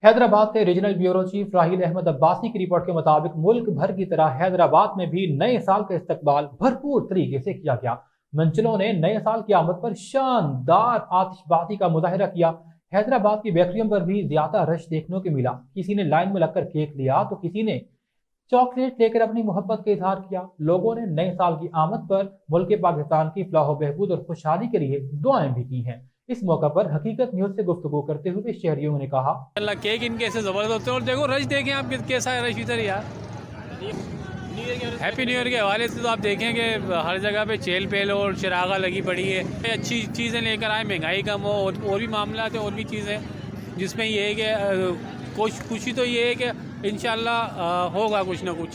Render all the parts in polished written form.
हैदराबाद से regional bureau chief Rahil Ahmad Abbasi की report के मुताबिक मुल्क भर की तरह हैदराबाद में भी नए साल का इस्तकबाल भरपूर तरीके से किया गया। मंचलों ने नए साल की आमद पर शानदार आतिशबाजी का मुजाहिरा किया। हैदराबाद की बेकरियों पर भी ज्यादा रश देखने को मिला। किसी ने लाइन में लगकर केक लिया तो किसी ने चॉकलेट लेकर अपनी मोहब्बत का इजहार किया। लोगों ने नए साल की आमद पर मुल्क पाकिस्तान की फलाह बहबूद और खुशहाली के लिए दुआएं भी की हैं। इस मौका पर हकीकत न्यूज से गुफ्तगू करते हुए शहरियों ने कहा, अल्लाह केक इनके से जबरदस्त होते हैं। और देखो रश देखें आप कैसा है रश इधर यार। हैप्पी न्यू ईयर के हवाले से तो आप देखेंगे हर जगह पे चेल पेल और चिरागा लगी पड़ी है। अच्छी चीज़ें लेकर आए, महंगाई कम हो और भी मामला है और भी चीज़ें जिसमें ये है कि खुशी तो ये है कि इंशाल्लाह होगा कुछ ना कुछ।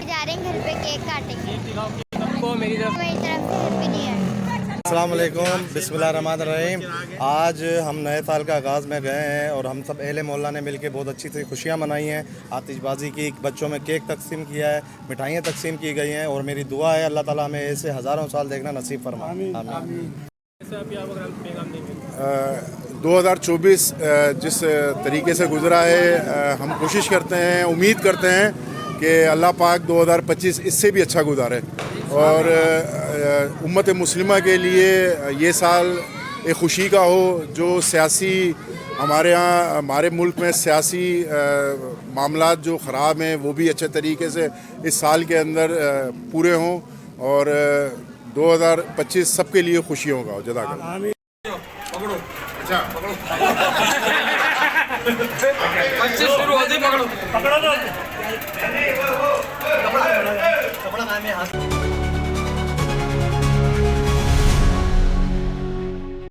जा रहे हैं घर पे केक काटेंगे। सबको मेरी तरफ से हैप्पी न्यू ईयर। अस्सलाम वालेकुम, बिस्मिल्लाहिर्रहमानिर्रहीम। आज हम नए साल का आगाज़ में गए हैं और हम सब अहले मोहल्ला ने मिलकर बहुत अच्छी सी खुशियाँ मनाई हैं। आतिशबाजी की, बच्चों में केक तकसीम किया है, मिठाइयाँ तकसीम की गई हैं और मेरी दुआ है अल्लाह ताला हमें ऐसे हज़ारों साल देखना नसीब फरमाए। आमीन। 2024 जिस तरीके से गुजरा है, हम कोशिश करते हैं, उम्मीद करते हैं कि अल्लाह पाक 2025 इससे भी अच्छा गुजारे और उम्मत मुस्लिमा के लिए ये साल एक खुशी का हो। जो सियासी हमारे यहाँ हमारे मुल्क में सियासी मामलात जो ख़राब हैं वो भी अच्छे तरीके से इस साल के अंदर पूरे हों और 2025 सबके लिए खुशियों का हो। जज़ाकल्लाह। पकड़ो